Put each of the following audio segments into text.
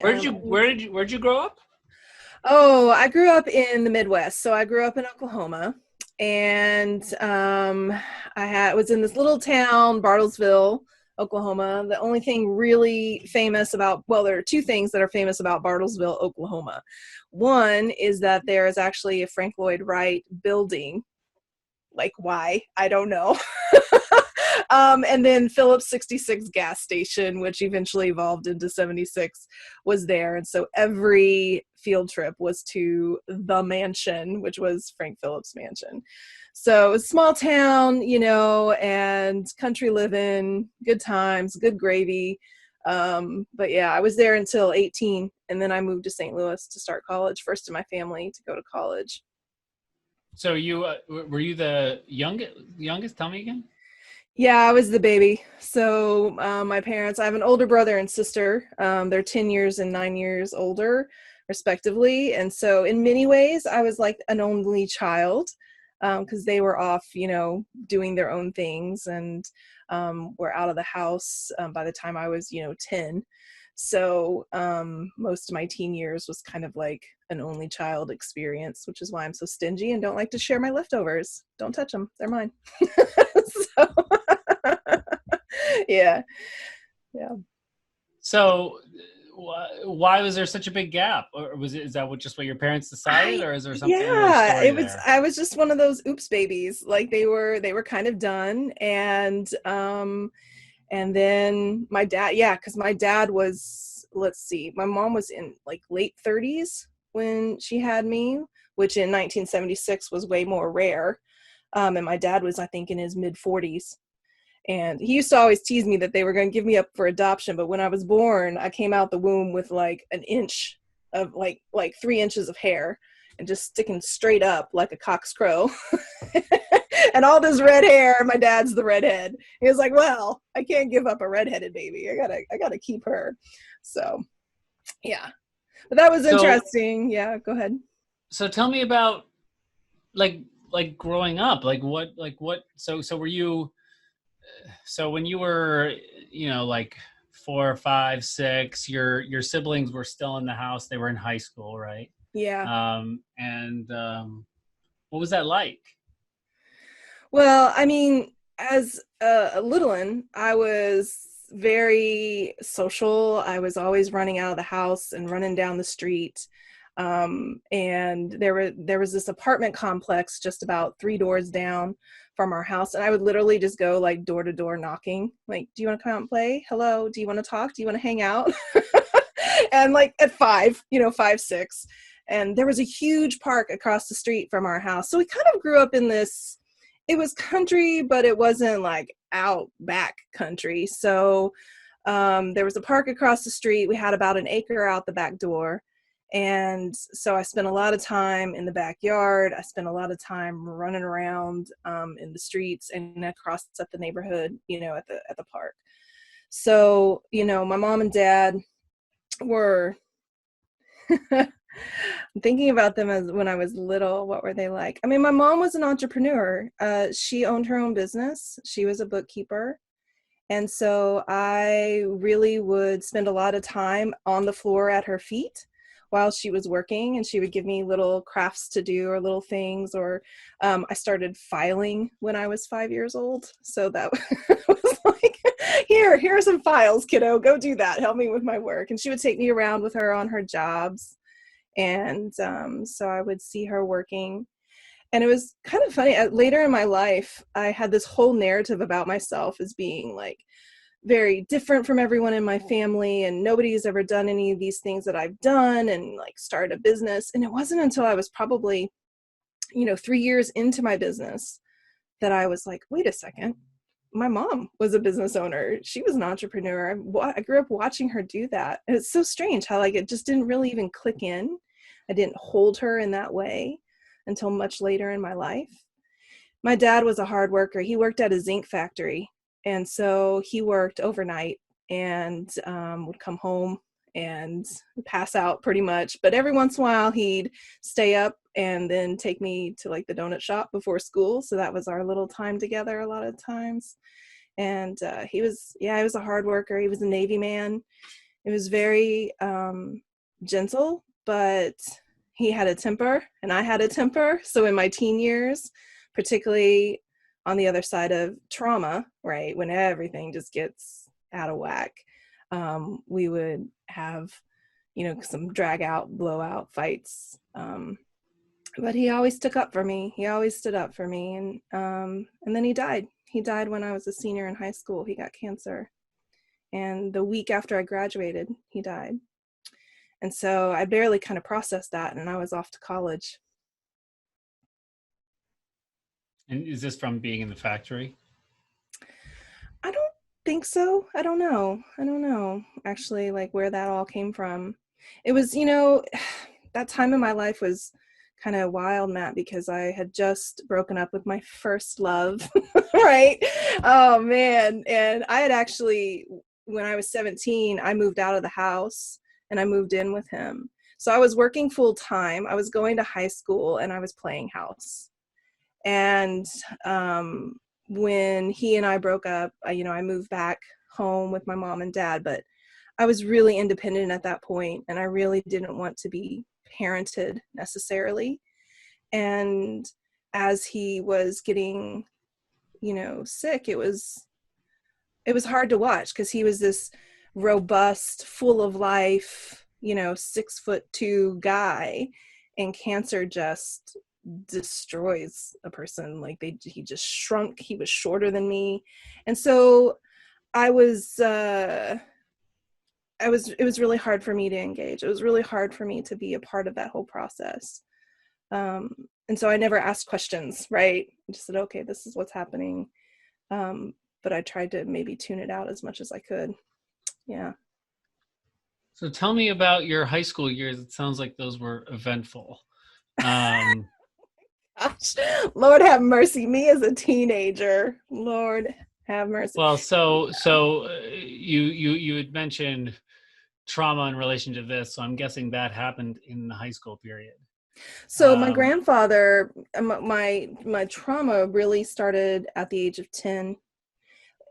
Where'd you grow up? Oh, I grew up in the Midwest. So I grew up in Oklahoma, and I was in this little town, Bartlesville, Oklahoma. The only thing really famous about, well, there are two things that are famous about Bartlesville, Oklahoma. One is that there is actually a Frank Lloyd Wright building. Like, why? I don't know. And then Phillips 66 gas station, which eventually evolved into 76, was there. And so every field trip was to the mansion, which was Frank Phillips' mansion. So it was a small town, and country living, good times, good gravy. But yeah, I was there until 18, and then I moved to St. Louis to start college, first in my family to go to college. So you were you the youngest? Tell me again. Yeah, I was the baby. So my parents, I have an older brother and sister. They're 10 years and 9 years older, respectively. And so in many ways, I was like an only child because they were off, doing their own things and were out of the house by the time I was, 10. So most of my teen years was kind of like an only child experience, which is why I'm so stingy and don't like to share my leftovers. Don't touch them. They're mine. So yeah. Yeah. So why was there such a big gap? Or is that just what your parents decided, or is there another Yeah, story there? I was just one of those oops babies. Like they were kind of done. And then my dad, yeah, because my dad was, let's see, my mom was in like late 30s when she had me, which in 1976 was way more rare. And my dad was, I think, in his mid 40s. And he used to always tease me that they were going to give me up for adoption. But when I was born, I came out the womb with like an inch of like 3 inches of hair and just sticking straight up like a cock's crow. And all this red hair. My dad's the redhead. He was like, well, I can't give up a redheaded baby. I gotta keep her. So yeah, but that was So interesting. Yeah, go ahead. so tell me about like growing up. Like what so were you so when you were, like 4, 5, 6, your siblings were still in the house. They were in high school, right? Yeah. And what was that like? Well, I mean, as a little one, I was very social. I was always running out of the house and running down the street. And there was this apartment complex just about 3 doors down from our house, and I would literally just go like door to door knocking, like, "Do you want to come out and play? Hello, do you want to talk? Do you want to hang out?" And like at 5, 5, 6, and there was a huge park across the street from our house. So we kind of grew up in this, it was country, but it wasn't like out back country. So there was a park across the street. We had about an acre out the back door. And so I spent a lot of time in the backyard. I spent a lot of time running around in the streets and across at the neighborhood, at the park. So, my mom and dad were thinking about them as when I was little. What were they like? I mean, my mom was an entrepreneur. She owned her own business. She was a bookkeeper. And so I really would spend a lot of time on the floor at her feet while she was working, and she would give me little crafts to do or little things. Or I started filing when I was 5 years old. So that was like, here are some files, kiddo, go do that. Help me with my work. And she would take me around with her on her jobs. And so I would see her working. And it was kind of funny. Later in my life, I had this whole narrative about myself as being like very different from everyone in my family, and nobody's ever done any of these things that I've done, and like started a business. And it wasn't until I was probably, 3 years into my business that I was like, wait a second. My mom was a business owner. She was an entrepreneur. I grew up watching her do that. And it's so strange how like it just didn't really even click in. I didn't hold her in that way until much later in my life. My dad was a hard worker. He worked at a zinc factory. And so he worked overnight and would come home and pass out pretty much. But every once in a while, he'd stay up and then take me to like the donut shop before school. So that was our little time together a lot of times. And he was a hard worker. He was a Navy man. It was very gentle, but he had a temper and I had a temper. So in my teen years, particularly on the other side of trauma, right, when everything just gets out of whack, we would have, some drag out, blowout fights. But he always stuck up for me. He always stood up for me. And then he died. He died when I was a senior in high school. He got cancer. And the week after I graduated, he died. And so I barely kind of processed that, and I was off to college. And is this from being in the factory? I don't think so. I don't know actually, like, where that all came from. It was, that time in my life was kind of wild, Matt, because I had just broken up with my first love, right? Oh man. And I had actually, when I was 17, I moved out of the house and I moved in with him. So I was working full time. I was going to high school and I was playing house. And when he and I broke up, I moved back home with my mom and dad, but I was really independent at that point, and I really didn't want to be parented necessarily. And as he was getting, sick, it was hard to watch because he was this robust, full of life, 6'2" guy, and cancer just destroys a person. Like he just shrunk. He was shorter than me, and so I was. It was really hard for me to engage. It was really hard for me to be a part of that whole process. Um, and so I never asked questions, right? I just said, okay, this is what's happening. But I tried to maybe tune it out as much as I could. Yeah. So tell me about your high school years. It sounds like those were eventful. Um, Gosh, Lord have mercy. Me as a teenager. Lord have mercy. well, you had mentioned trauma in relation to this, so I'm guessing that happened in the high school period. So my Um, grandfather, my trauma really started at the age of 10.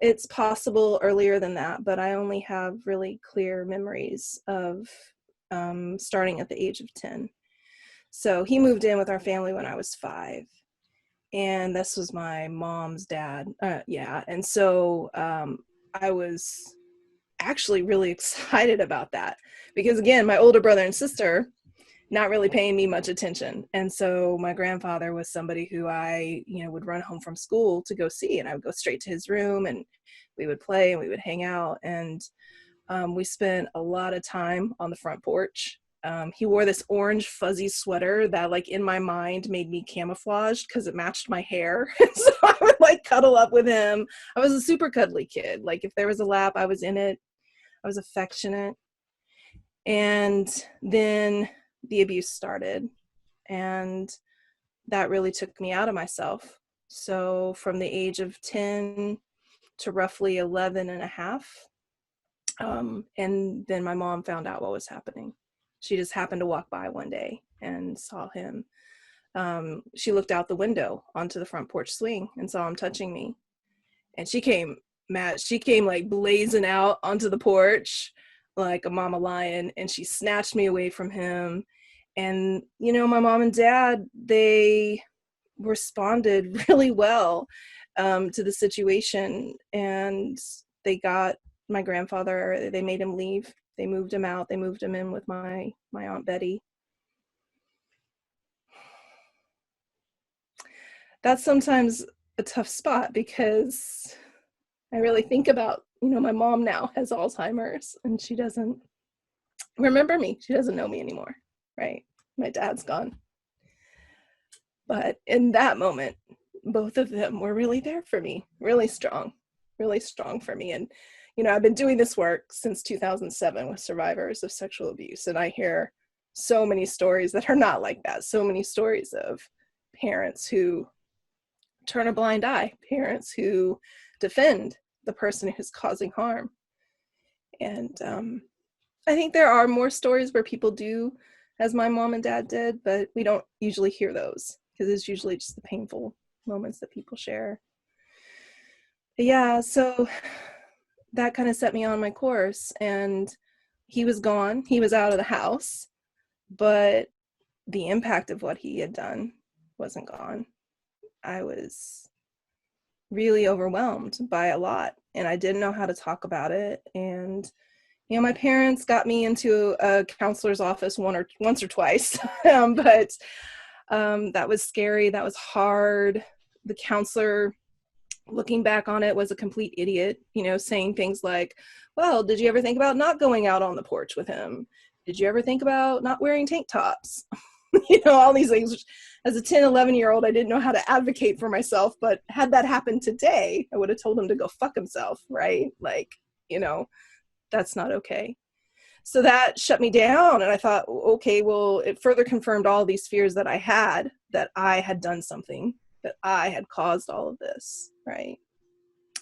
It's possible earlier than that, but I only have really clear memories of starting at the age of 10. So he moved in with our family when I was 5. And this was my mom's dad. Yeah. And so I was actually really excited about that because, again, my older brother and sister not really paying me much attention. And so my grandfather was somebody who I, would run home from school to go see, and I would go straight to his room and we would play and we would hang out. And we spent a lot of time on the front porch. He wore this orange fuzzy sweater that, like, in my mind made me camouflaged because it matched my hair. So I would like cuddle up with him. I was a super cuddly kid. Like, if there was a lap, I was in it. I was affectionate. And then the abuse started, and that really took me out of myself. So from the age of 10 to roughly 11 and a half, and then my mom found out what was happening. She just happened to walk by one day and saw him. She looked out the window onto the front porch swing and saw him touching me. And she came, Matt, she came like blazing out onto the porch like a mama lion, and she snatched me away from him. And, my mom and dad, they responded really well to the situation. And they got my grandfather, they made him leave. They moved him out. They moved him in with my Aunt Betty. That's sometimes a tough spot because I really think about, my mom now has Alzheimer's and she doesn't remember me. She doesn't know me anymore, right? My dad's gone. But in that moment, both of them were really there for me, really strong for me. And, I've been doing this work since 2007 with survivors of sexual abuse. And I hear so many stories that are not like that. So many stories of parents who turn a blind eye, parents who defend the person who's causing harm. And I think there are more stories where people do as my mom and dad did, but we don't usually hear those because it's usually just the painful moments that people share. But yeah, so that kind of set me on my course. And he was gone. He was out of the house, but the impact of what he had done wasn't gone. I was really overwhelmed by a lot, and I didn't know how to talk about it. And my parents got me into a counselor's office once or twice, but that was scary. That was hard. The counselor, looking back on it, was a complete idiot, saying things like, well, did you ever think about not going out on the porch with him? Did you ever think about not wearing tank tops? All these things, which, as a 10, 11-year-old, I didn't know how to advocate for myself, but had that happened today, I would have told him to go fuck himself, right? Like, that's not okay. So that shut me down, and I thought, okay, well, it further confirmed all these fears that I had done something, that I had caused all of this, right?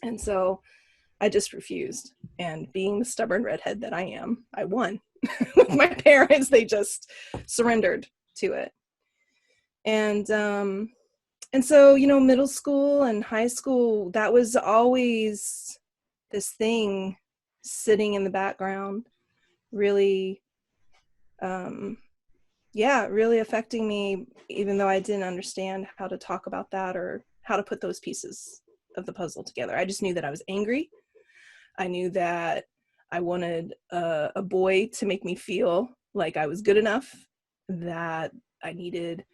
And so I just refused. And being the stubborn redhead that I am, I won. With my parents, they just surrendered to it. And so, middle school and high school, that was always this thing sitting in the background, really, really affecting me, even though I didn't understand how to talk about that or how to put those pieces of the puzzle together. I just knew that I was angry. I knew that I wanted a boy to make me feel like I was good enough, that I needed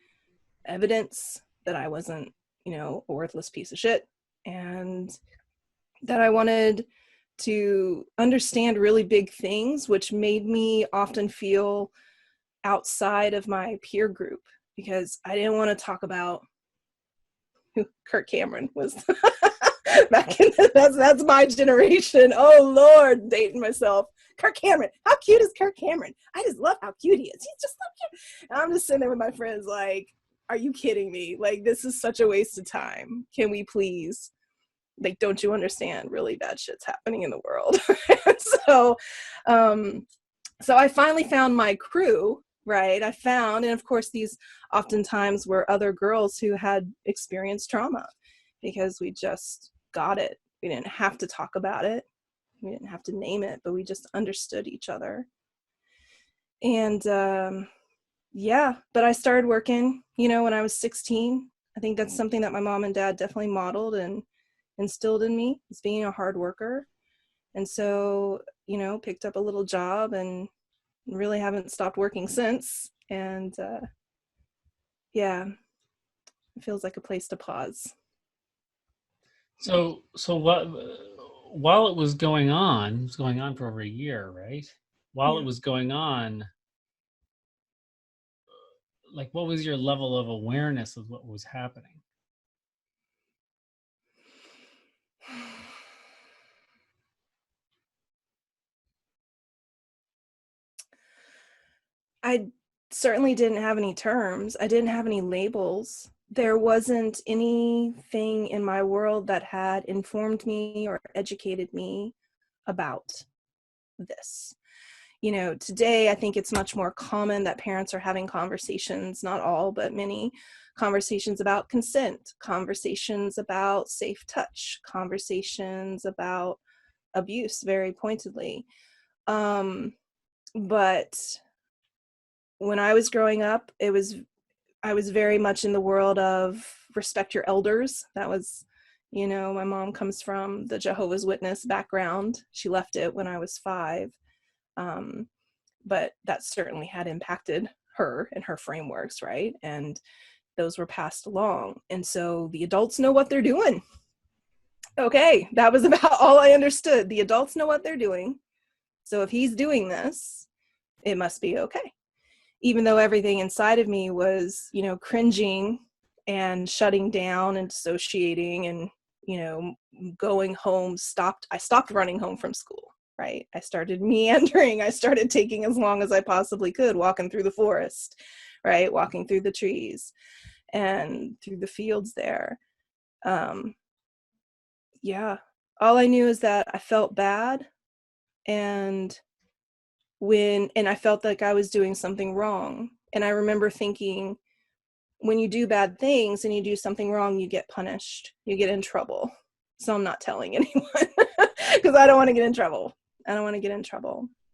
evidence that I wasn't, a worthless piece of shit, and that I wanted to understand really big things, which made me often feel outside of my peer group, because I didn't want to talk about who Kirk Cameron was. Back in that's my generation. Oh Lord, dating myself. Kirk Cameron. How cute is Kirk Cameron? I just love how cute he is. He's just so cute. And I'm just sitting there with my friends like, are you kidding me? Like, this is such a waste of time. Can we please? Like, don't you understand? Really bad shit's happening in the world. So I finally found my crew, right? And of course, these oftentimes were other girls who had experienced trauma, because we just got it. We didn't have to talk about it. We didn't have to name it, but we just understood each other. And but I started working, when I was 16. I think that's something that my mom and dad definitely modeled and instilled in me, is being a hard worker. And so, picked up a little job and really haven't stopped working since. And it feels like a place to pause. So what, while it was going on for over a year, right? While it was going on, like, what was your level of awareness of what was happening? I certainly didn't have any terms. I didn't have any labels. There wasn't anything in my world that had informed me or educated me about this. Today, I think it's much more common that parents are having conversations, not all, but many conversations about consent, conversations about safe touch, conversations about abuse, very pointedly. But when I was growing up, I was very much in the world of respect your elders. That was, my mom comes from the Jehovah's Witness background. She left it when I was 5. But that certainly had impacted her and her frameworks, right? And those were passed along. And so the adults know what they're doing. Okay, that was about all I understood. The adults know what they're doing. So if he's doing this, it must be okay. Even though everything inside of me was, cringing and shutting down and dissociating and, going home, I stopped running home from school, right? I started meandering. I started taking as long as I possibly could, walking through the forest, right? Walking through the trees and through the fields there. All I knew is that I felt bad, and I felt like I was doing something wrong. And I remember thinking, when you do bad things and you do something wrong, you get punished, you get in trouble. So I'm not telling anyone because I don't want to get in trouble.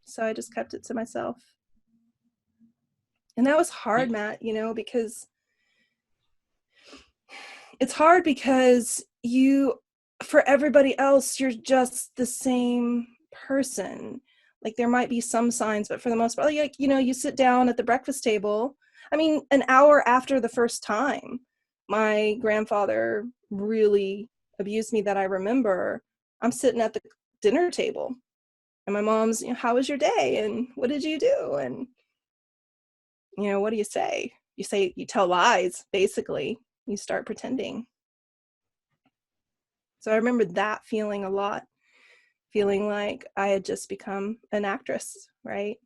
So I just kept it to myself. And that was hard, Matt, because it's hard because for everybody else, you're just the same person. Like there might be some signs, but for the most part, like, you sit down at the breakfast table. I mean, an hour after the first time my grandfather really abused me that I remember, I'm sitting at the dinner table and my mom's, how was your day? And what did you do? And, what do you say? You tell lies, basically. You start pretending. So I remember that feeling a lot, feeling like I had just become an actress, right?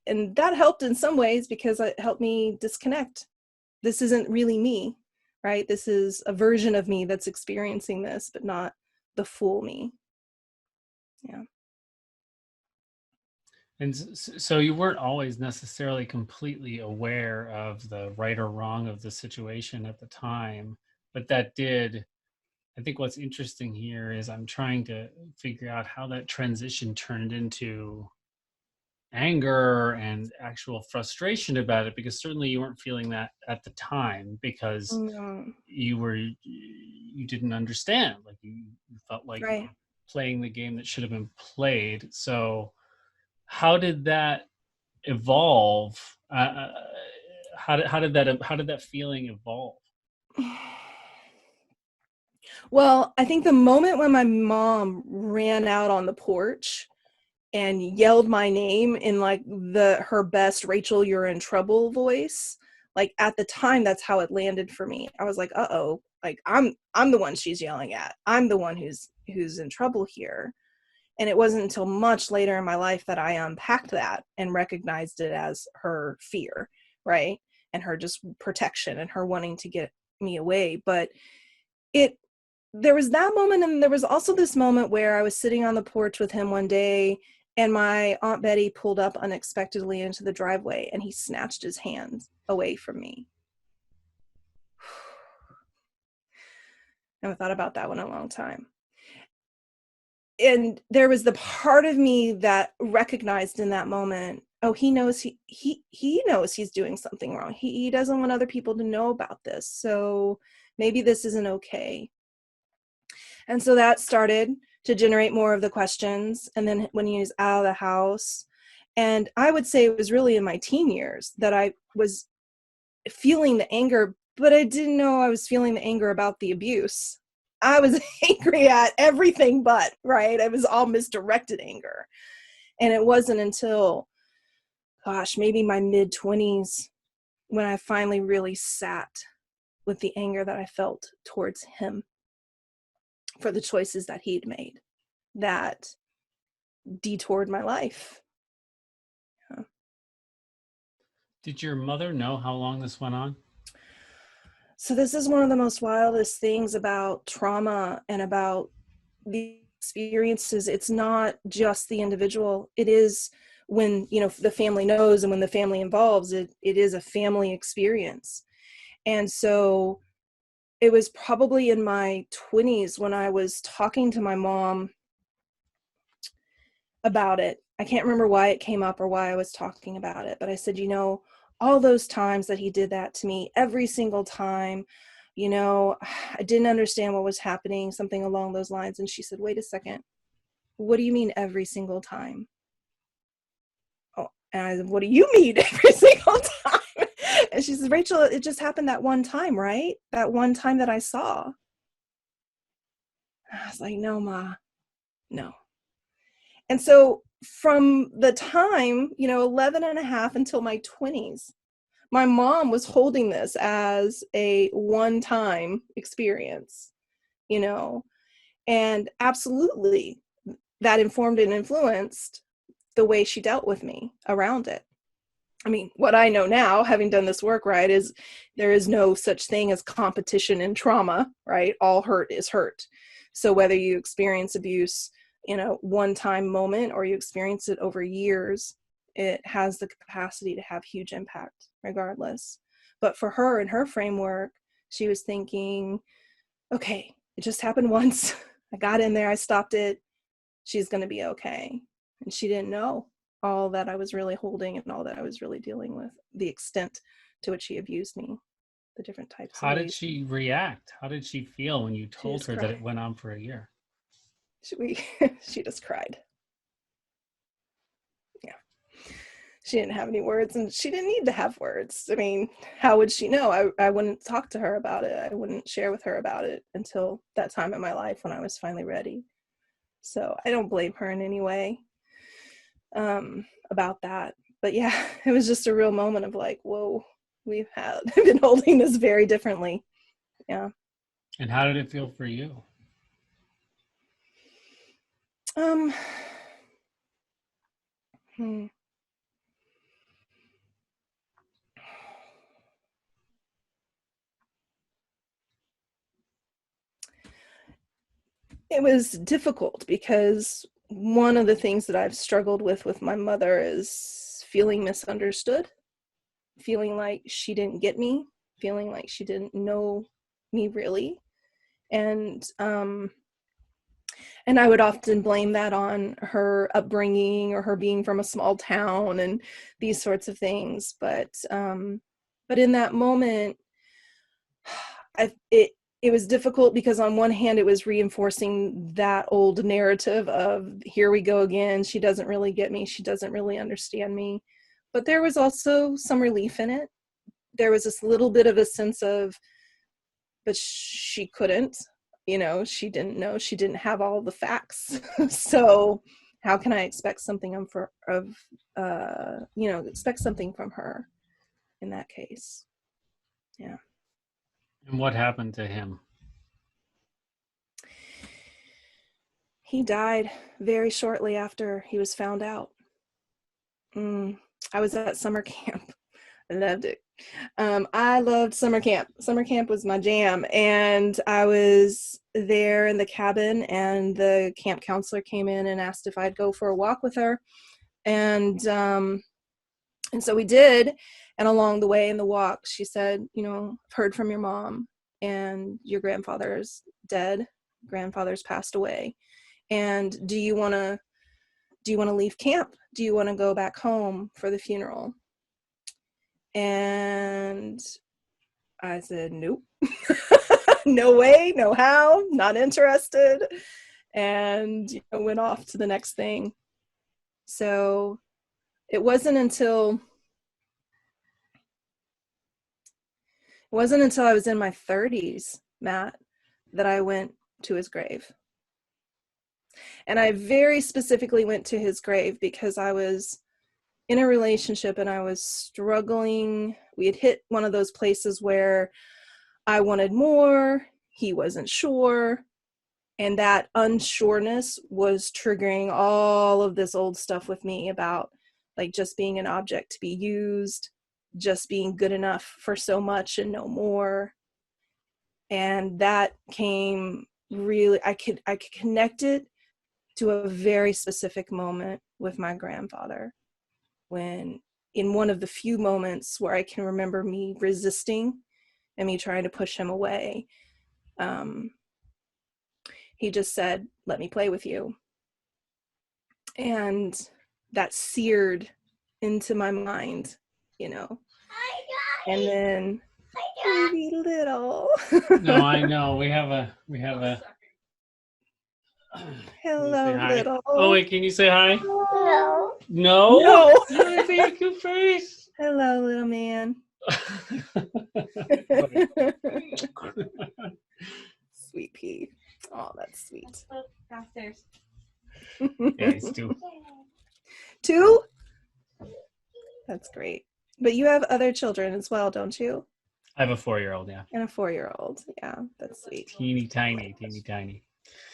And that helped in some ways because it helped me disconnect. This isn't really me, right? This is a version of me that's experiencing this, but not the full me. Yeah. And so you weren't always necessarily completely aware of the right or wrong of the situation at the time, but that did. I think what's interesting here is I'm trying to figure out how that transition turned into anger and actual frustration about it, because certainly you weren't feeling that at the time because Mm, you didn't understand, like you felt like you right. were playing the game that should have been played. So how did that evolve? How did that feeling evolve? Well, I think the moment when my mom ran out on the porch and yelled my name in like her best Rachel, you're in trouble voice, like at the time, that's how it landed for me. I was like, uh-oh, like I'm the one she's yelling at. I'm the one who's in trouble here. And it wasn't until much later in my life that I unpacked that and recognized it as her fear, right? And her just protection and her wanting to get me away. But there was that moment, and there was also this moment where I was sitting on the porch with him one day, and my Aunt Betty pulled up unexpectedly into the driveway, and he snatched his hand away from me. I haven't thought about that one in a long time. And there was the part of me that recognized in that moment, oh, he knows he knows he's doing something wrong. He doesn't want other people to know about this. So maybe this isn't okay. And so that started to generate more of the questions. And then when he was out of the house, and I would say it was really in my teen years that I was feeling the anger, but I didn't know I was feeling the anger about the abuse. I was angry at everything but, right? It was all misdirected anger. And it wasn't until, gosh, maybe my mid-20s when I finally really sat with the anger that I felt towards him for the choices that he'd made that detoured my life. Yeah. Did your mother know how long this went on? So this is one of the most wildest things about trauma and about the experiences. It's not just the individual. It is when, the family knows, and when the family involves it, it is a family experience. And so it was probably in my 20s when I was talking to my mom about it. I can't remember why it came up or why I was talking about it, but I said, all those times that he did that to me, every single time, I didn't understand what was happening, something along those lines. And she said, wait a second, what do you mean every single time? Oh, and I said, what do you mean every single time? And she says, Rachel, it just happened that one time, right? That one time that I saw. And I was like, no, Ma, no. And so from the time, 11 and a half until my 20s, my mom was holding this as a one-time experience, and absolutely that informed and influenced the way she dealt with me around it. I mean, what I know now, having done this work, right, is there is no such thing as competition in trauma, right? All hurt is hurt. So whether you experience abuse in a one-time moment or you experience it over years, it has the capacity to have huge impact regardless. But for her, in her framework, she was thinking, okay, it just happened once. I got in there, I stopped it. She's going to be okay. And she didn't know all that I was really holding and all that I was really dealing with, the extent to which she abused me, the different types of How did ways. she react? How did she feel when you She told just her that cried. it went on for a year? She just cried. Yeah. She didn't have any words, and she didn't need to have words. I mean, how would she know? I wouldn't talk to her about it. I wouldn't share with her about it until that time in my life when I was finally ready. So I don't blame her in any way about that. But yeah, it was just a real moment of like, whoa, we've been holding this very differently. Yeah. And how did it feel for you? Um, hmm. It was difficult because one of the things that I've struggled with my mother is feeling misunderstood, feeling like she didn't get me, feeling like she didn't know me really. And I would often blame that on her upbringing or her being from a small town and these sorts of things. But in that moment, it was difficult because on one hand it was reinforcing that old narrative of here we go again, she doesn't really get me, she doesn't really understand me. But there was also some relief in it. There was this little bit of a sense of, but she couldn't, she didn't know, she didn't have all the facts. So how can I expect something expect something from her in that case? Yeah. And what happened to him? He died very shortly after he was found out. I was at summer camp. I loved it. I loved summer camp. Summer camp was my jam. And I was there in the cabin, and the camp counselor came in and asked if I'd go for a walk with her. And so we did. And along the way in the walk, she said, I've heard from your mom, and your grandfather's dead. Grandfather's passed away. And do you want to leave camp? Do you want to go back home for the funeral? And I said, nope. No way, no how, not interested. And went off to the next thing. So it wasn't until I was in my 30s, Matt, that I went to his grave. And I very specifically went to his grave because I was in a relationship and I was struggling. We had hit one of those places where I wanted more, he wasn't sure, and that unsureness was triggering all of this old stuff with me about like just being an object to be used, just being good enough for so much and no more. And that came really, I could connect it to a very specific moment with my grandfather, when in one of the few moments where I can remember me resisting and me trying to push him away, he just said, let me play with you. And that seared into my mind, and then baby little. No, I know. We have a Can you say Hello, hi? little. Oh wait, can you say hi? No. No? No. You want to see your cute face? Hello, little man. Sweet pea. Oh, that's sweet. Let's go downstairs. Yeah, it's two. 2? That's great. But you have other children as well, don't you? I have a 4-year-old, yeah. And a 4-year-old. Yeah, that's sweet. Teeny tiny.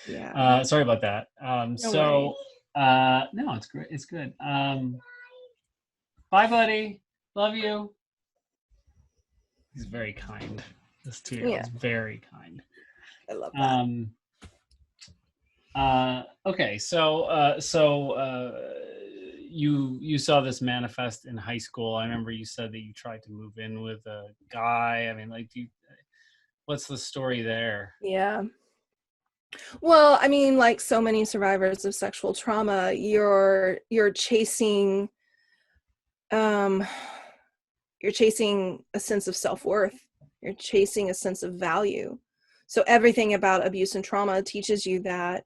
Yeah. Sorry about that. No, it's great. It's good. Bye, buddy. Love you. He's very kind. This 2-year-old's very kind. I love that. Okay, you saw this manifest in high school. I remember you said that you tried to move in with a guy. I mean, like, what's the story there? Yeah. Well, I mean, like so many survivors of sexual trauma, you're chasing um you're chasing a sense of self-worth. You're chasing a sense of value. So everything about abuse and trauma teaches you that,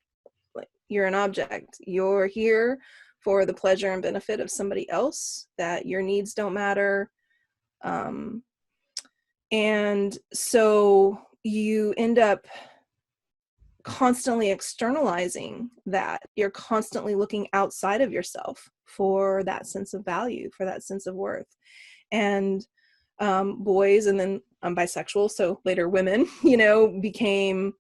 like, you're an object. You're here for the pleasure and benefit of somebody else, that your needs don't matter. Um, and so you end up constantly externalizing that. You're constantly looking outside of yourself for that sense of value, for that sense of worth. And boys, and then I'm bisexual, so later women, became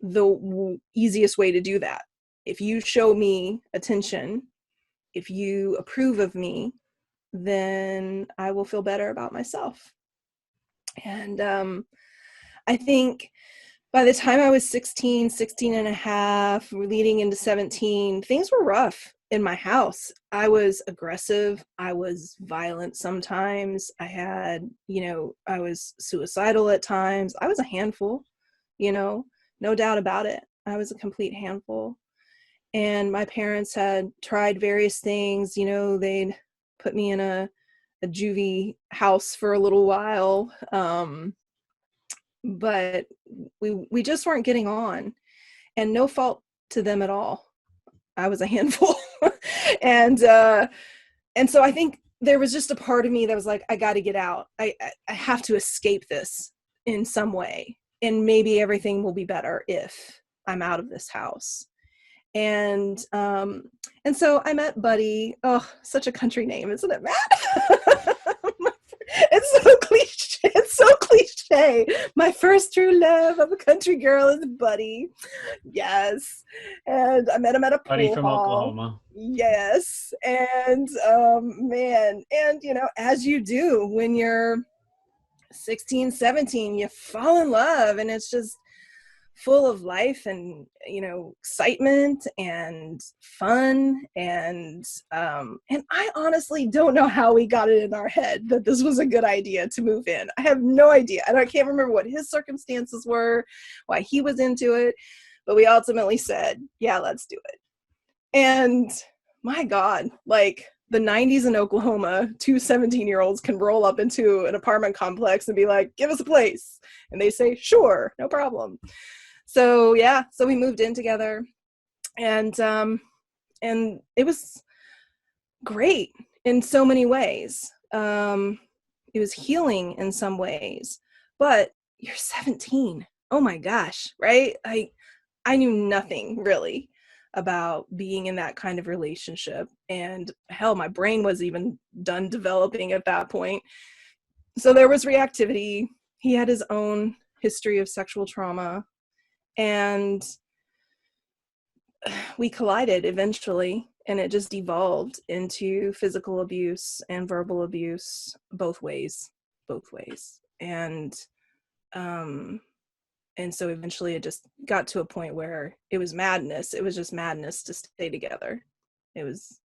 the easiest way to do that. If you show me attention, if you approve of me, then I will feel better about myself. And I think by the time I was 16 and a half, leading into 17, things were rough in my house. I was aggressive. I was violent sometimes. I was suicidal at times. I was a handful, no doubt about it. I was a complete handful. And my parents had tried various things. They'd put me in a juvie house for a little while. But we just weren't getting on, and no fault to them at all. I was a handful. and and so I think there was just a part of me that was like, I got to get out. I have to escape this in some way, and maybe everything will be better if I'm out of this house. And so I met Buddy. Oh, such a country name, isn't it, Matt? It's so cliche. It's so cliche. My first true love of a country girl is Buddy. Yes. And I met him at a Buddy pool from hall. Oklahoma. Yes. And man, and as you do when you're 16, 17, you fall in love, and it's just full of life and excitement and fun, and I honestly don't know how we got it in our head that this was a good idea to move in. I have no idea. I can't remember what his circumstances were, why he was into it, but we ultimately said, yeah, let's do it. And my God, like, the 90s in Oklahoma, two 17-year-olds can roll up into an apartment complex and be like, give us a place, and they say, sure, no problem. So yeah, so we moved in together, and it was great in so many ways. It was healing in some ways, but you're 17. Oh my gosh, right? I knew nothing really about being in that kind of relationship, and hell, my brain was even done developing at that point. So there was reactivity. He had his own history of sexual trauma, and we collided eventually, and it just evolved into physical abuse and verbal abuse, both ways. And so eventually it just got to a point where it was madness. It was just madness to stay together. It was,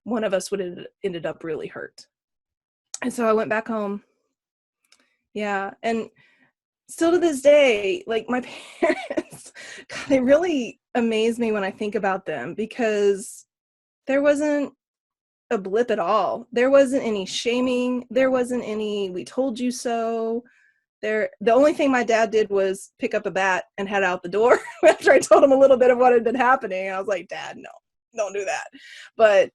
one of us would have ended up really hurt. And so I went back home. Yeah. And still to this day, like, my parents, God, they really amaze me when I think about them, because there wasn't a blip at all. There wasn't any shaming. There wasn't any, we told you so. The only thing my dad did was pick up a bat and head out the door after I told him a little bit of what had been happening. I was like, Dad, no, don't do that. But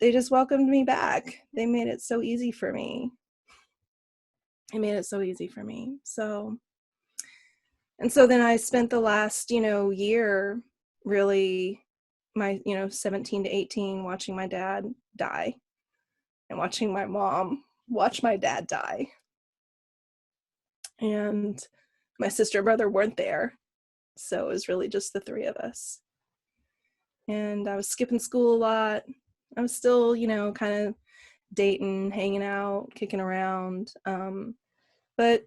they just welcomed me back. They made it so easy for me. So, and so then I spent the last, year, really, my, 17 to 18, watching my dad die and watching my mom watch my dad die. And my sister and brother weren't there. So it was really just the three of us. And I was skipping school a lot. I was still, kind of dating, hanging out, kicking around. But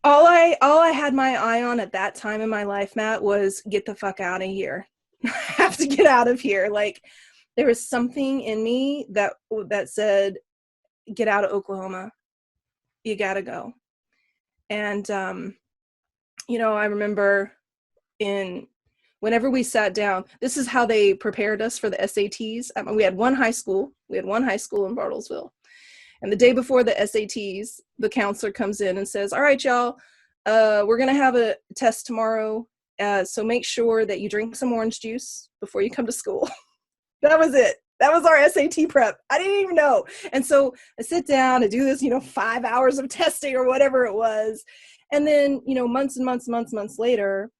all I had my eye on at that time in my life, Matt, was get the fuck out of here. I have to get out of here. Like, there was something in me that said, get out of Oklahoma. You gotta go. And I remember whenever we sat down, this is how they prepared us for the SATs. We had one high school in Bartlesville. And the day before the SATs, the counselor comes in and says, all right, y'all, we're going to have a test tomorrow. So make sure that you drink some orange juice before you come to school. That was it. That was our SAT prep. I didn't even know. And so I sit down and do this, 5 hours of testing or whatever it was. And then, months and months later,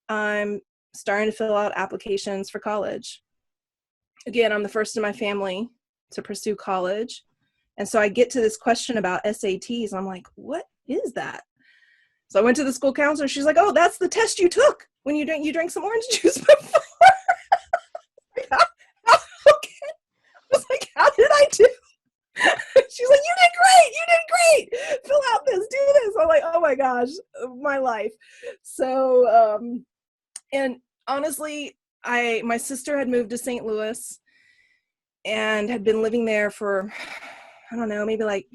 I'm starting to fill out applications for college. Again, I'm the first in my family to pursue college. And so I get to this question about SATs. And I'm like, what is that? So I went to the school counselor. She's like, oh, that's the test you took when you drank some orange juice before. Okay. I was like, how did I do? She's like, you did great. Fill out this, do this. I'm like, oh my gosh, my life. So, and honestly, my sister had moved to St. Louis and had been living there for, I don't know, maybe like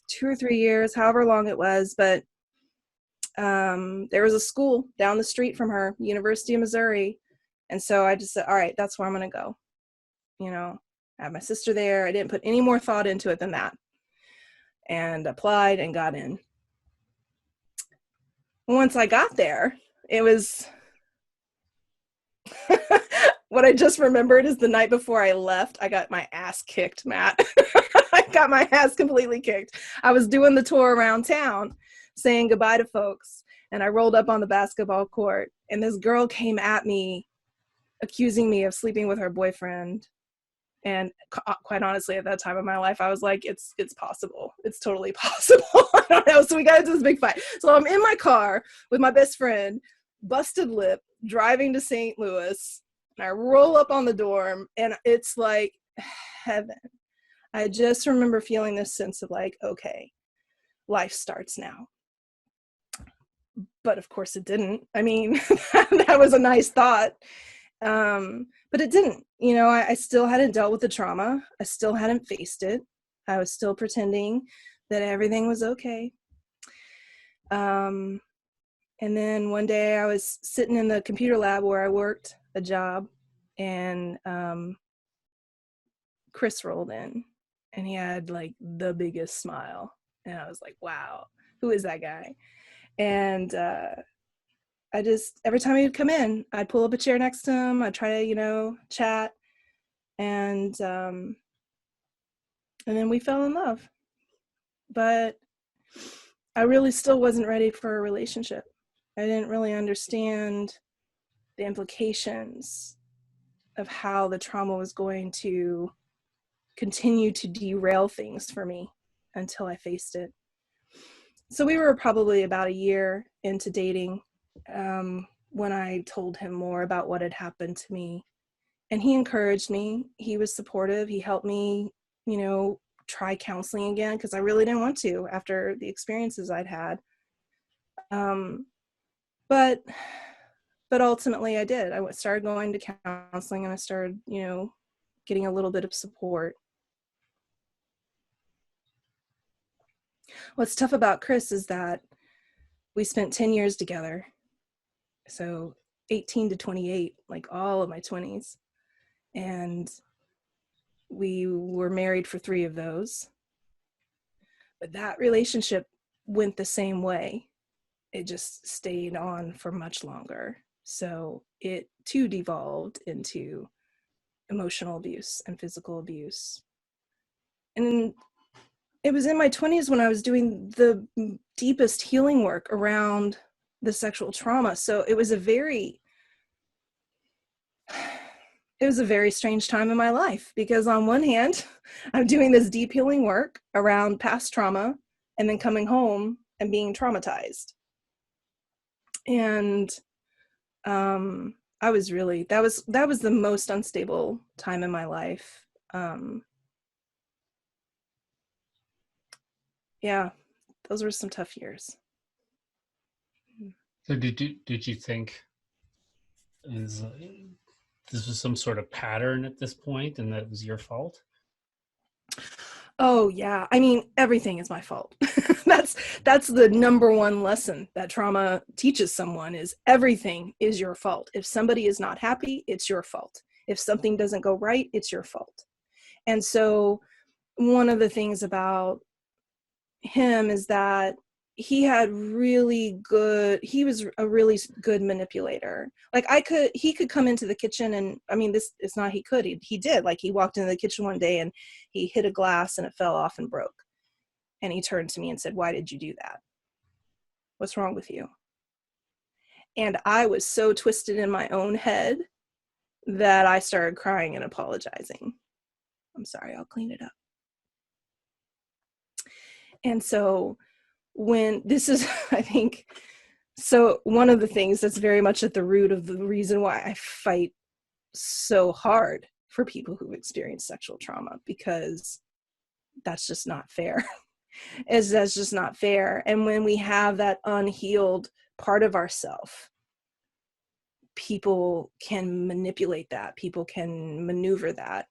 2 or 3 years, however long it was. But there was a school down the street from her, University of Missouri. And so I just said, all right, that's where I'm going to go. I had my sister there. I didn't put any more thought into it than that. And applied and got in. Once I got there, it was what I just remembered is the night before I left, I got my ass kicked, Matt. I got my ass completely kicked. I was doing the tour around town saying goodbye to folks, and I rolled up on the basketball court, and this girl came at me accusing me of sleeping with her boyfriend. And quite honestly, at that time of my life, I was like, it's possible. It's totally possible. I don't know. So we got into this big fight. So I'm in my car with my best friend, busted lip, driving to St. Louis. And I roll up on the dorm, and it's like heaven. I just remember feeling this sense of like, okay, life starts now. But of course it didn't. I mean, that was a nice thought. But it didn't. I still hadn't dealt with the trauma. I still hadn't faced it. I was still pretending that everything was okay. And then one day I was sitting in the computer lab where I worked a job, and Chris rolled in, and he had like the biggest smile. And I was like, wow, who is that guy? And I just, every time he would come in, I'd pull up a chair next to him. I'd try to, chat. And then we fell in love. But I really still wasn't ready for a relationship. I didn't really understand the implications of how the trauma was going to continue to derail things for me until I faced it. So we were probably about a year into dating when I told him more about what had happened to me. And he encouraged me. He was supportive. He helped me, try counseling again, because I really didn't want to after the experiences I'd had. But ultimately I did. I started going to counseling, and I started, getting a little bit of support. What's tough about Chris is that we spent 10 years together. So 18 to 28, like all of my 20s. And we were married for 3 of those. But that relationship went the same way. It just stayed on for much longer. So it too devolved into emotional abuse and physical abuse. And it was in my 20s when I was doing the deepest healing work around the sexual trauma. So it was a very strange time in my life, because on one hand, I'm doing this deep healing work around past trauma, and then coming home and being traumatized. And I was really, that was the most unstable time in my life. Yeah, those were some tough years. So did you think this was some sort of pattern at this point, and that it was your fault? Oh yeah, I mean, everything is my fault. That's the number one lesson that trauma teaches someone is everything is your fault. If somebody is not happy, it's your fault. If something doesn't go right, it's your fault. And so one of the things about him is that he was a really good manipulator. Like he could come into the kitchen and, I mean, it's not he did. Like he walked into the kitchen one day and he hit a glass and it fell off and broke. And he turned to me and said, "Why did you do that? What's wrong with you?" And I was so twisted in my own head that I started crying and apologizing. "I'm sorry, I'll clean it up." And so when this is, I think, so one of the things that's very much at the root of the reason why I fight so hard for people who've experienced sexual trauma, because that's just not fair. That's just not fair. And when we have that unhealed part of ourself, people can manipulate that. People can maneuver that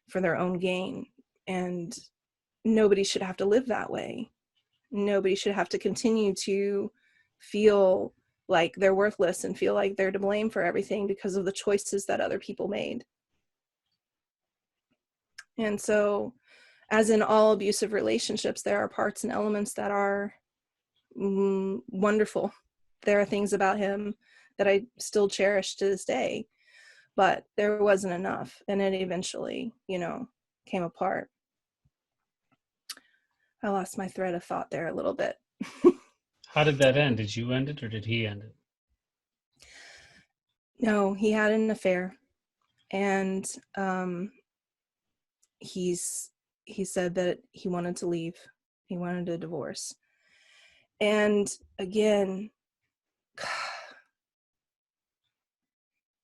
for their own gain. And nobody should have to live that way. Nobody should have to continue to feel like they're worthless and feel like they're to blame for everything because of the choices that other people made. And so, as in all abusive relationships, there are parts and elements that are wonderful. There are things about him that I still cherish to this day, but there wasn't enough, and it eventually, came apart. I lost my thread of thought there a little bit. How did that end? Did you end it or did he end it? No, he had an affair, and he said that he wanted to leave. He wanted a divorce. And again,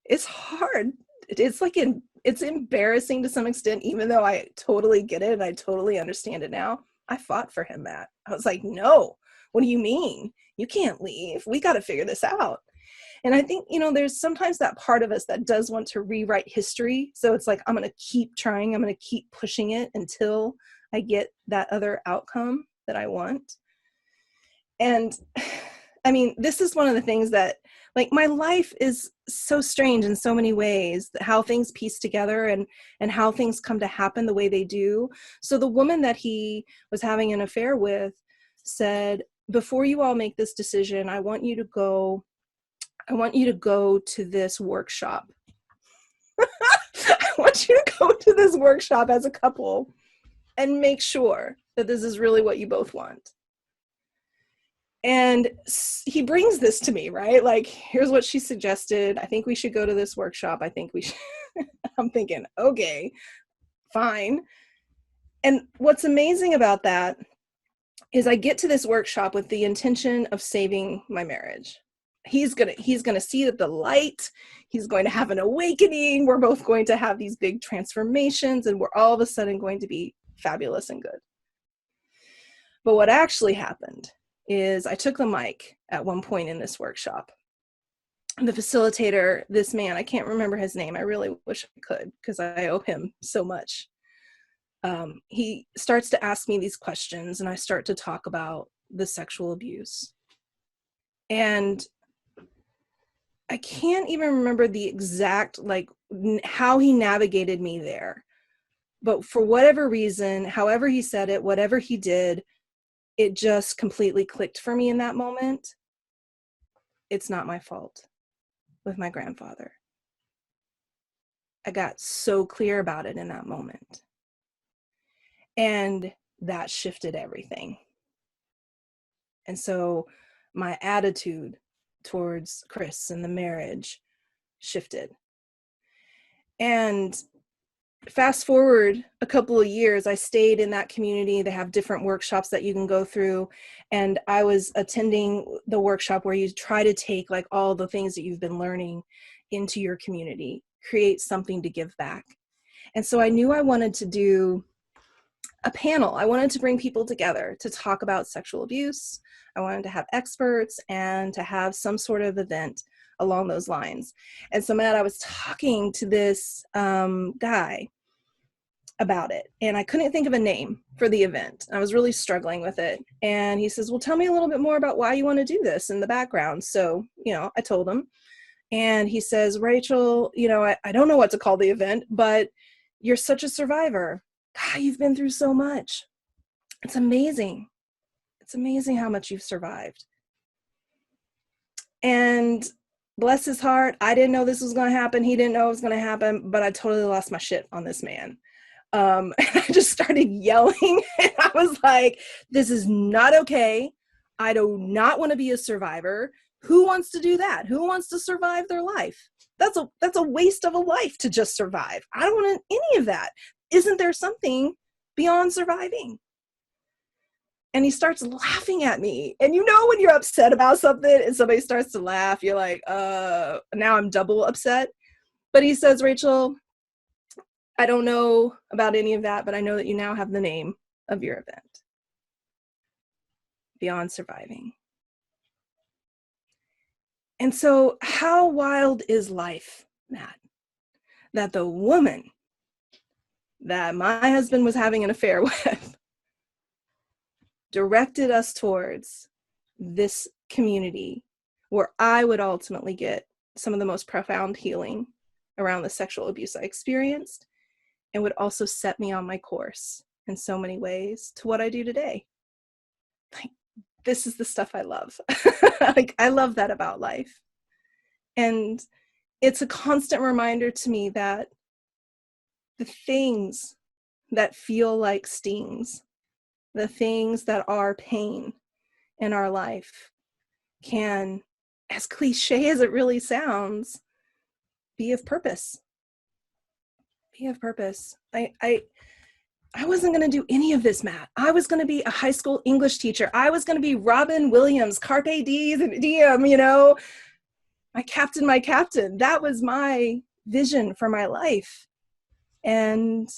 it's hard. It's embarrassing to some extent, even though I totally get it and I totally understand it now. I fought for him, Matt. I was like, "No, what do you mean? You can't leave. We got to figure this out." And I think, there's sometimes that part of us that does want to rewrite history. So it's like, I'm going to keep trying. I'm going to keep pushing it until I get that other outcome that I want. And I mean, this is one of the things that, like, my life is so strange in so many ways, how things piece together and how things come to happen the way they do. So the woman that he was having an affair with said, "Before you all make this decision, I want you to go to this workshop." "I want you to go to this workshop as a couple and make sure that this is really what you both want." And he brings this to me, right? Like, "Here's what she suggested. I think we should go to this workshop. I think we should." I'm thinking, okay, fine. And what's amazing about that is I get to this workshop with the intention of saving my marriage. He's gonna see the light. He's going to have an awakening. We're both going to have these big transformations, and we're all of a sudden going to be fabulous and good. But what actually happened is I took the mic at one point in this workshop. The facilitator, this man, I can't remember his name. I really wish I could, because I owe him so much. He starts to ask me these questions, and I start to talk about the sexual abuse. And I can't even remember the exact, how he navigated me there. But for whatever reason, however he said it, whatever he did, it just completely clicked for me in that moment. It's not my fault with my grandfather. I got so clear about it in that moment. And that shifted everything. And so my attitude towards Chris and the marriage shifted. And fast forward a couple of years, I stayed in that community. They have different workshops that you can go through. And I was attending the workshop where you try to take all the things that you've been learning into your community, create something to give back. And so I knew I wanted to do a panel. I wanted to bring people together to talk about sexual abuse. I wanted to have experts and to have some sort of event along those lines. And so, Matt, I was talking to this guy about it. And I couldn't think of a name for the event. I was really struggling with it. And he says, well, tell me a little bit more about why you want to do this in the background. So, I told him. And he says, Rachel, I don't know what to call the event, but you're such a survivor. God, you've been through so much. It's amazing. It's amazing how much you've survived. And bless his heart, I didn't know this was going to happen. He didn't know it was going to happen, but I totally lost my shit on this man. And I just started yelling. And I was like, this is not okay. I do not want to be a survivor. Who wants to do that? Who wants to survive their life? That's a waste of a life to just survive. I don't want any of that. Isn't there something beyond surviving? And he starts laughing at me. And when you're upset about something and somebody starts to laugh, you're like, now I'm double upset. But he says, Rachel, I don't know about any of that, but I know that you now have the name of your event. Beyond Surviving. And so how wild is life, Matt, that the woman that my husband was having an affair with directed us towards this community where I would ultimately get some of the most profound healing around the sexual abuse I experienced, and would also set me on my course in so many ways to what I do today. Like, this is the stuff I love. Like, I love that about life. And it's a constant reminder to me that the things that feel like stings, the things that are pain in our life can, as cliche as it really sounds, be of purpose. Be of purpose. I wasn't going to do any of this, Matt. I was going to be a high school English teacher. I was going to be Robin Williams, Carpe Diem, my captain. That was my vision for my life. And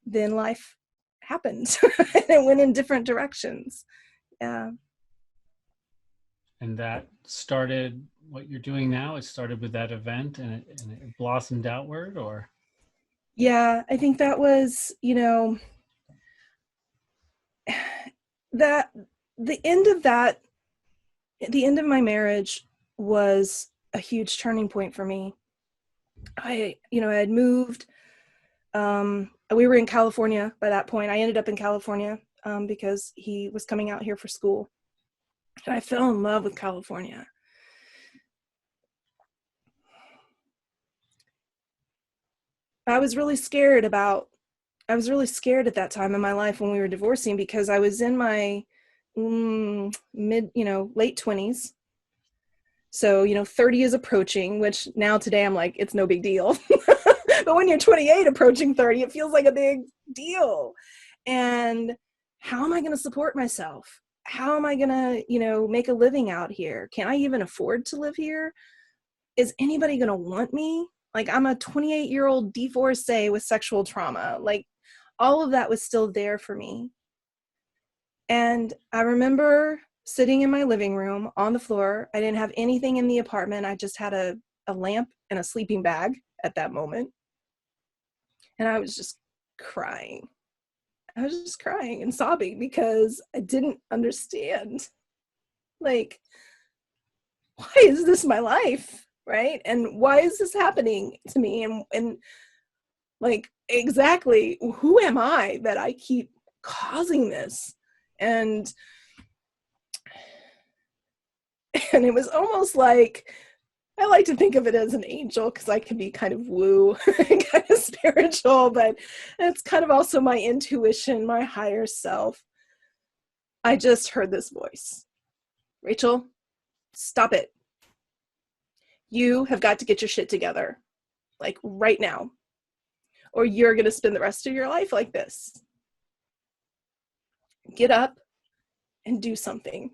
then life happened. And it went in different directions. Yeah. And that started what you're doing now? It started with that event and it blossomed outward, or? Yeah, I think that was, that the end of my marriage was a huge turning point for me. I had moved, we were in California by that point. I ended up in California because he was coming out here for school. And I fell in love with California. I was really scared at that time in my life when we were divorcing, because I was in my late 20s. So, 30 is approaching, which now today I'm like, it's no big deal. But when you're 28 approaching 30, it feels like a big deal. And how am I going to support myself? How am I going to, make a living out here? Can I even afford to live here? Is anybody going to want me? Like, I'm a 28-year-old divorcee with sexual trauma. Like, all of that was still there for me. And I remember sitting in my living room on the floor. I didn't have anything in the apartment. I just had a lamp and a sleeping bag at that moment. And I was just crying. I was just crying and sobbing because I didn't understand. Like, why is this my life? Right? And why is this happening to me? And like, exactly, who am I that I keep causing this? And it was almost like, I like to think of it as an angel because I can be kind of woo, kind of spiritual, but it's kind of also my intuition, my higher self. I just heard this voice. Rachel, stop it. You have got to get your shit together, like right now, or you're going to spend the rest of your life like this. Get up and do something.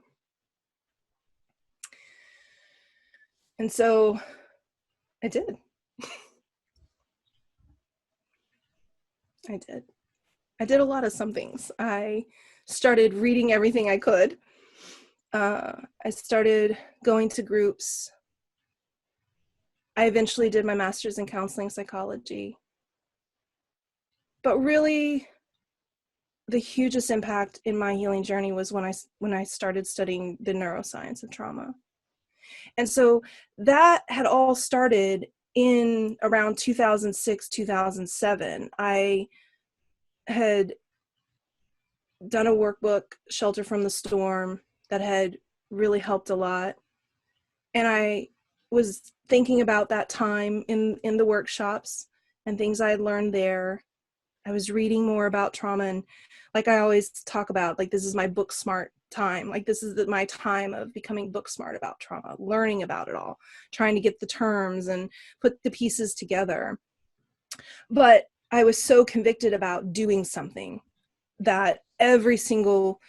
And so I did. I did a lot of somethings. I started reading everything I could. I started going to groups. I eventually did my master's in counseling psychology. But really, the hugest impact in my healing journey was when I started studying the neuroscience of trauma. And so that had all started in around 2006, 2007. I had done a workbook, Shelter from the Storm, that had really helped a lot. And I was thinking about that time in the workshops and things I had learned there. I was reading more about trauma, and like I always talk about, like, this is my book smart time. Like, this is my time of becoming book smart about trauma, learning about it all, trying to get the terms and put the pieces together. But I was so convicted about doing something that every single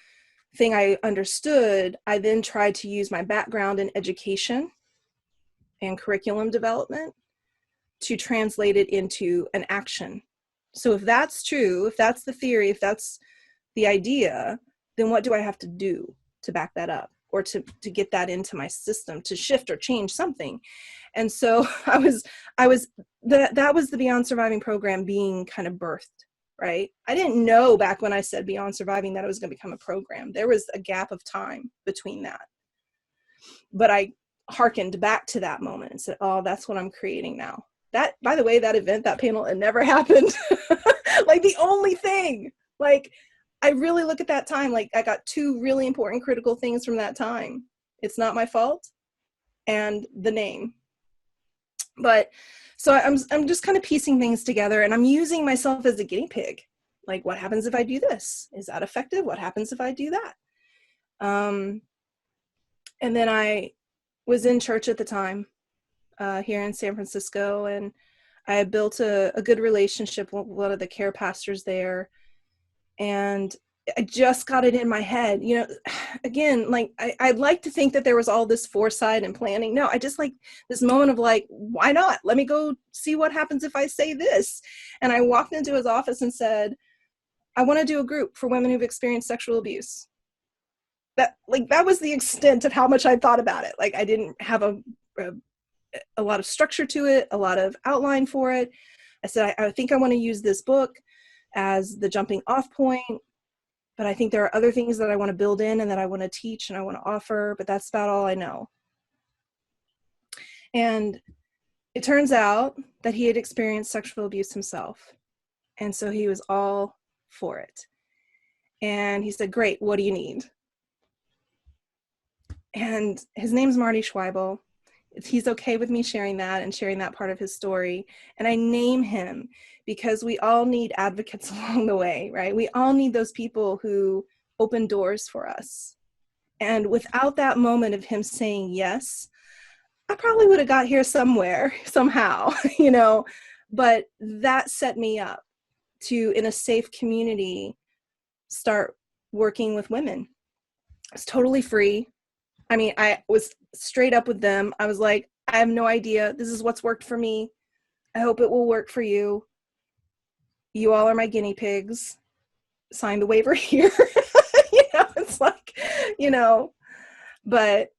thing I understood, I then tried to use my background in education and curriculum development to translate it into an action. So if that's true, if that's the theory, if that's the idea, then what do I have to do to back that up, or to get that into my system, to shift or change something? And so that was the Beyond Surviving program being kind of birthed, right? I didn't know back when I said Beyond Surviving that it was going to become a program. There was a gap of time between that. But I hearkened back to that moment and said, oh, that's what I'm creating now. That, by the way, that event, that panel, it never happened. Like, the only thing, like, I really look at that time, like, I got two really important critical things from that time. It's not my fault, and the name. But so I'm just kind of piecing things together, and I'm using myself as a guinea pig. Like, what happens if I do this? Is that effective? What happens if I do that? And then I was in church at the time, here in San Francisco, and I had built a good relationship with one of the care pastors there, and I just got it in my head, you know, again, like, I'd like to think that there was all this foresight and planning. No, I just, like, this moment of, like, why not? Let me go see what happens if I say this. And I walked into his office and said, I want to do a group for women who've experienced sexual abuse. That was the extent of how much I thought about it. Like, I didn't have a lot of structure to it, a lot of outline for it. I said, I think I want to use this book as the jumping off point, but I think there are other things that I want to build in and that I want to teach and I want to offer, but that's about all I know. And it turns out that he had experienced sexual abuse himself. And so he was all for it. And he said, great, what do you need? And his name's Marty Schweibel. He's okay with me sharing that and sharing that part of his story. And I name him because we all need advocates along the way, right? We all need those people who open doors for us. And without that moment of him saying yes, I probably would have got here somewhere, somehow, you know, but that set me up to, in a safe community, start working with women. It's totally free. I mean, I was straight up with them. I was like, I have no idea. This is what's worked for me. I hope it will work for you. You all are my guinea pigs. Sign the waiver here. You know, it's like, you know, but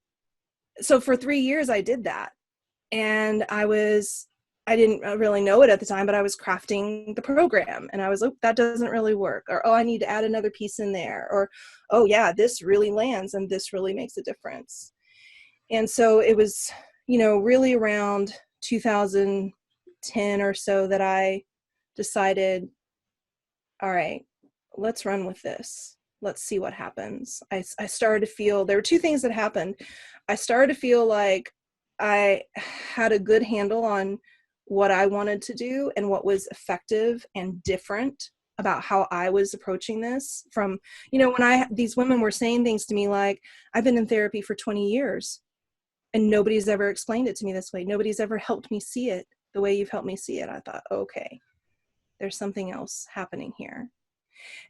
so for 3 years I did that. And I didn't really know it at the time, but I was crafting the program and I was, oh, that doesn't really work. Or, oh, I need to add another piece in there. Or, oh yeah, this really lands and this really makes a difference. And so it was, you know, really around 2010 or so that I decided, all right, let's run with this. Let's see what happens. I started to feel, there were two things that happened. I started to feel like I had a good handle on what I wanted to do and what was effective and different about how I was approaching this. From, you know, when these women were saying things to me like, I've been in therapy for 20 years and nobody's ever explained it to me this way. Nobody's ever helped me see it the way you've helped me see it. I thought, okay, there's something else happening here.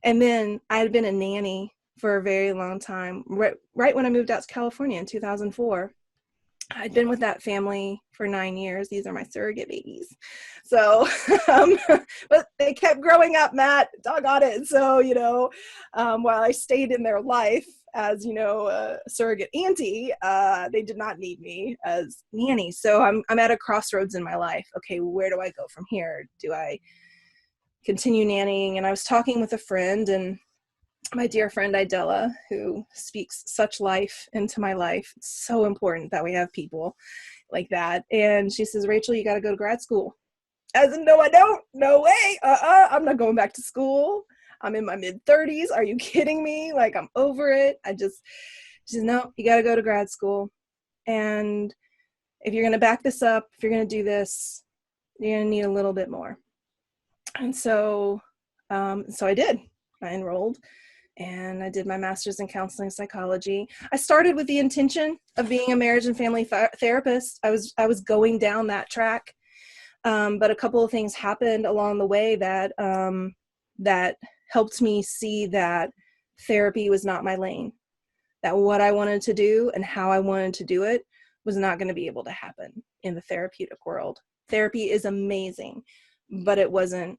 And then I had been a nanny for a very long time. Right when I moved out to California in 2004, I'd been with that family for 9 years. These are my surrogate babies. So, but they kept growing up, Matt, doggone it. So, you know, while I stayed in their life as, you know, a surrogate auntie, they did not need me as nanny. So I'm at a crossroads in my life. Okay, where do I go from here? Do I continue nannying. And I was talking with a friend, and my dear friend Idella, who speaks such life into my life. It's so important that we have people like that. And she says, Rachel, you got to go to grad school. I said, no, I don't. No way. I'm not going back to school. I'm in my mid-30s. Are you kidding me? Like, I'm over it. She says, no, you got to go to grad school. And if you're going to back this up, if you're going to do this, you're going to need a little bit more. And so I did. I enrolled and I did my master's in counseling psychology. I started with the intention of being a marriage and family therapist. I was going down that track. But a couple of things happened along the way that helped me see that therapy was not my lane, that what I wanted to do and how I wanted to do it was not going to be able to happen in the therapeutic world. Therapy is amazing, but it wasn't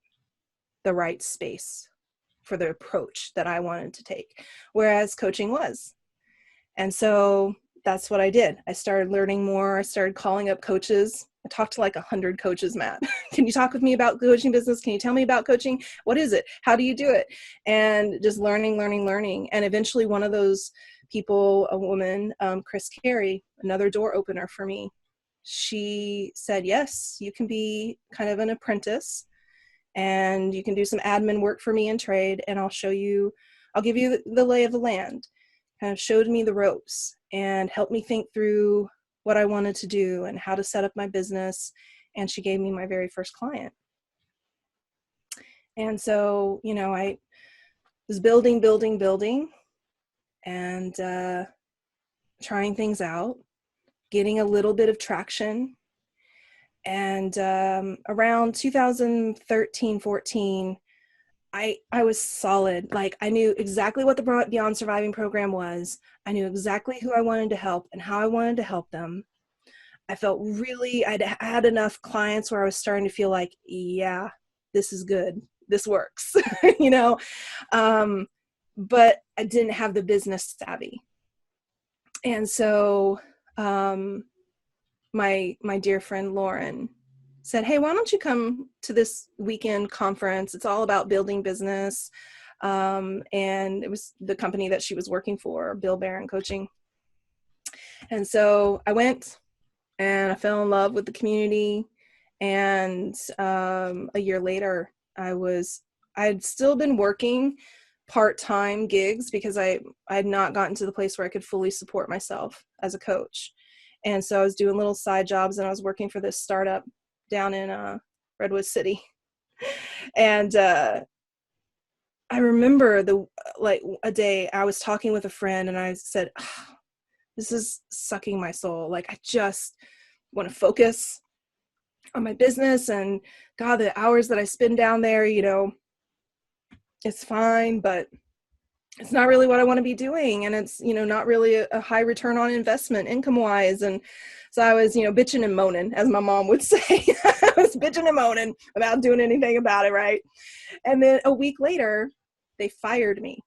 the right space for the approach that I wanted to take, whereas coaching was. And so that's what I did. I started learning more. I started calling up coaches. I talked to like 100 coaches, Matt. Can you talk with me about coaching business? Can you tell me about coaching? What is it? How do you do it? And just learning. And eventually one of those people, a woman, Chris Carey, another door opener for me, she said, yes, you can be kind of an apprentice and you can do some admin work for me in trade, and I'll give you the lay of the land. Kind of showed me the ropes and helped me think through what I wanted to do and how to set up my business. And she gave me my very first client. And so, I was building and trying things out, getting a little bit of traction. And around 2013, 14, I was solid. Like, I knew exactly what the Beyond Surviving program was. I knew exactly who I wanted to help and how I wanted to help them. I felt I'd had enough clients where I was starting to feel like, yeah, this is good. This works, but I didn't have the business savvy. And so my dear friend Lauren said, hey, why don't you come to this weekend conference? It's all about building business. And it was the company that she was working for, Bill Barron Coaching. And so I went and I fell in love with the community. And a year later, I'd still been working part-time gigs because I had not gotten to the place where I could fully support myself as a coach. And so I was doing little side jobs, and I was working for this startup down in Redwood City. And I remember a day I was talking with a friend, and I said, oh, this is sucking my soul. Like, I just want to focus on my business, and God, the hours that I spend down there, it's fine, but it's not really what I want to be doing. And it's, not really a high return on investment income wise. And so I was, bitching and moaning, as my mom would say. I was bitching and moaning without doing anything about it. Right. And then a week later, they fired me.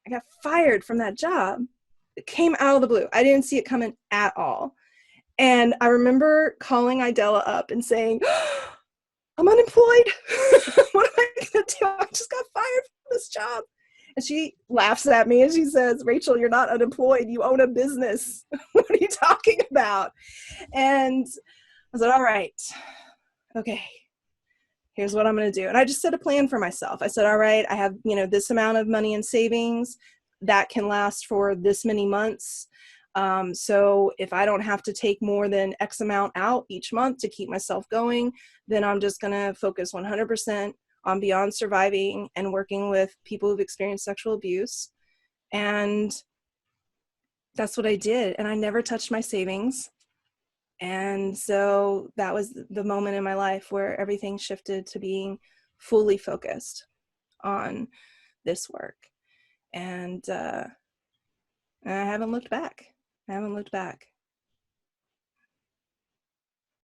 I got fired from that job. It came out of the blue. I didn't see it coming at all. And I remember calling Idella up and saying, oh, I'm unemployed. What am I going to do? I just got fired from this job. And she laughs at me and she says, Rachel, you're not unemployed. You own a business. What are you talking about? And I said, all right, okay, here's what I'm going to do. And I just set a plan for myself. I said, all right, I have, this amount of money in savings that can last for this many months. So if I don't have to take more than X amount out each month to keep myself going, then I'm just going to focus 100% on Beyond Surviving and working with people who've experienced sexual abuse. And that's what I did. And I never touched my savings. And so that was the moment in my life where everything shifted to being fully focused on this work. And I haven't looked back.